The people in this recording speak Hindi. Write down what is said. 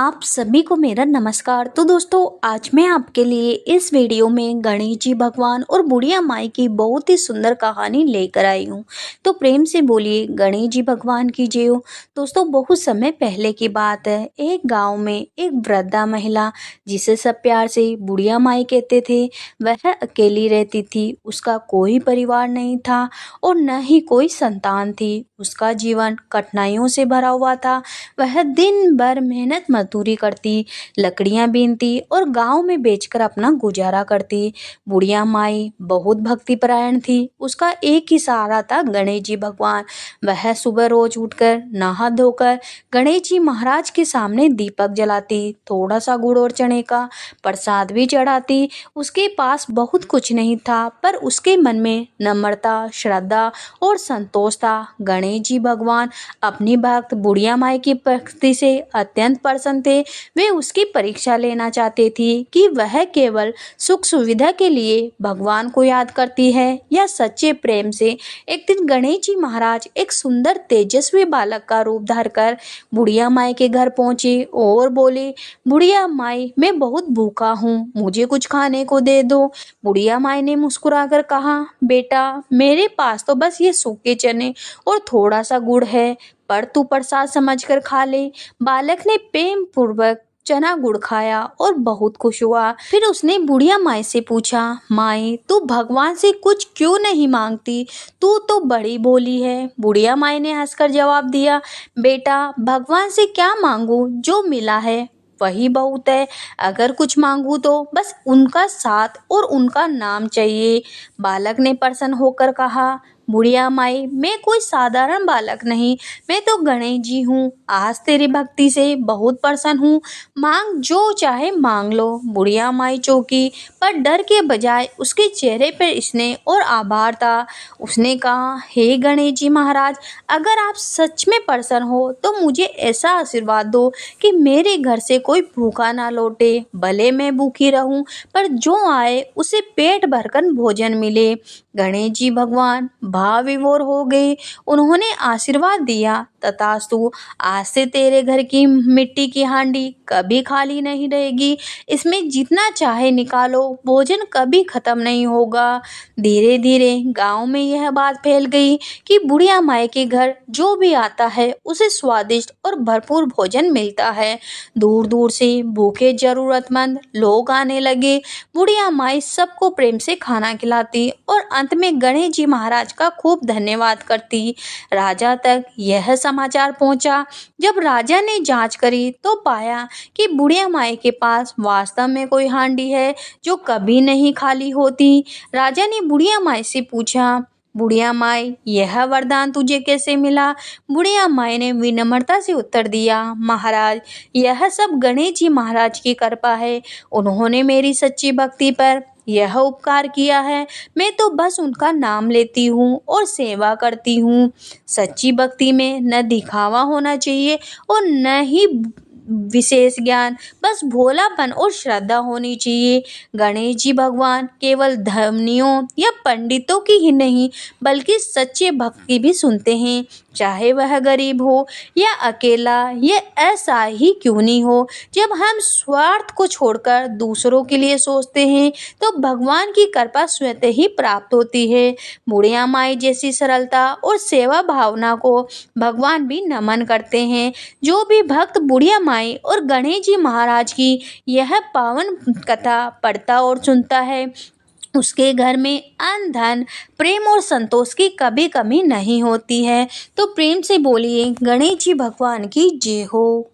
आप सभी को मेरा नमस्कार। तो दोस्तों, आज मैं आपके लिए इस वीडियो में गणेश जी भगवान और बुढ़िया माई की बहुत ही सुंदर कहानी लेकर आई हूँ। तो प्रेम से बोलिए गणेश जी भगवान की जय हो। दोस्तों, बहुत समय पहले की बात है। एक गांव में एक वृद्धा महिला, जिसे सब प्यार से बुढ़िया माई कहते थे, वह अकेली रहती थी। उसका कोई परिवार नहीं था और न ही कोई संतान थी। उसका जीवन कठिनाइयों से भरा हुआ था। वह दिन भर मेहनत मजदूरी करती, लकड़ियां बीनती और गांव में बेचकर अपना गुजारा करती। बुढ़िया माई बहुत भक्तिपरायण थी। उसका एक ही सहारा था गणेश जी भगवान। वह सुबह रोज उठकर नहा धोकर गणेश जी महाराज के सामने दीपक जलाती, थोड़ा सा गुड़ और चने का प्रसाद भी चढ़ाती। उसके पास बहुत कुछ नहीं था, पर उसके मन में नम्रता, श्रद्धा और संतोष था। गणेश जी भगवान अपनी भक्त बुढ़िया माई की भक्ति से अत्यंत प्रसन्न थे। वे उसकी परीक्षा लेना चाहते थे कि वह केवल सुख सुविधा के लिए भगवान को याद करती है या सच्चे प्रेम से। एक दिन गणेश जी महाराज एक सुंदर तेजस्वी बालक का रूप धरकर बुढ़िया माई के घर पहुंचे और बोले, बुढ़िया माई, मैं बहुत भूखा हूँ, मुझे कुछ खाने को दे दो। बुढ़िया माई ने मुस्कुराकर कहा, बेटा, मेरे पास तो बस ये सूखे चने और थोड़ा सा गुड़ है, पर तू प्रसाद समझकर खा ले। बालक ने प्रेम पूर्वक चना गुड़ खाया और बहुत खुश हुआ। फिर उसने बुढ़िया माई से पूछा, माई, तू भगवान से कुछ क्यों नहीं मांगती? तू तो बड़ी भोली है। बुढ़िया माई ने हंसकर जवाब दिया, बेटा, भगवान से क्या मांगू, जो मिला है वही बहुत है। अगर कुछ मांगू तो बस उनका साथ और उनका नाम चाहिए। बालक ने प्रसन्न होकर कहा, बुढ़िया माई, मैं कोई साधारण बालक नहीं, मैं तो गणेश जी हूँ। आज तेरी भक्ति से बहुत प्रसन्न हूँ, मांग जो चाहे मांग लो। बुढ़िया माई चौंकी, पर डर के बजाय उसके चेहरे पर स्नेह और आभार था। उसने कहा, हे गणेश जी महाराज, अगर आप सच में प्रसन्न हो तो मुझे ऐसा आशीर्वाद दो कि मेरे घर से कोई भूखा ना लौटे। भले मैं भूखी रहूं, पर जो आए उसे पेट भरकर भोजन मिले। गणेश जी भगवान भाव विभोर हो गए। उन्होंने आशीर्वाद दिया, तथास्तु, आज से तेरे घर की मिट्टी की हांडी कभी खाली नहीं रहेगी। इसमें जितना चाहे निकालो, भोजन कभी खत्म नहीं होगा। धीरे धीरे गांव में यह बात फैल गई कि बुढ़िया माई के घर जो भी आता है उसे स्वादिष्ट और भरपूर भोजन मिलता है। दूर दूर से भूखे जरूरतमंद लोग आने लगे। बुढ़िया माई सबको प्रेम से खाना खिलाती और अंत में गणेश जी महाराज का खूब धन्यवाद करती। राजा तक यह समाचार पहुंचा। जब राजा ने जांच करी तो पाया कि बुढ़िया माई के पास वास्तव में कोई हांडी है जो कभी नहीं खाली होती। राजा ने बुढ़िया माई से पूछा, बुढ़िया माई, यह वरदान तुझे कैसे मिला? बुढ़िया माई ने विनम्रता से उत्तर दिया, महाराज, यह सब गणेश जी महाराज की कृपा है। उन्होंने मेरी सच्ची भक्ति पर यह उपकार किया है। मैं तो बस उनका नाम लेती हूँ और सेवा करती हूँ। सच्ची भक्ति में न दिखावा होना चाहिए और न ही विशेष ज्ञान, बस भोलापन और श्रद्धा होनी चाहिए। गणेश जी भगवान केवल धर्मियों या पंडितों की ही नहीं, बल्कि सच्चे भक्त की भी सुनते हैं, चाहे वह गरीब हो या अकेला, ये ऐसा ही क्यों नहीं हो। जब हम स्वार्थ को छोड़कर दूसरों के लिए सोचते हैं तो भगवान की कृपा स्वतः ही प्राप्त होती है। बुढ़िया माई जैसी सरलता और सेवा भावना को भगवान भी नमन करते हैं। जो भी भक्त बुढ़िया माई और गणेश जी महाराज की यह पावन कथा पढ़ता और सुनता है, उसके घर में अन्न, धन, प्रेम और संतोष की कभी कमी नहीं होती है। तो प्रेम से बोलिए गणेश जी भगवान की जय हो।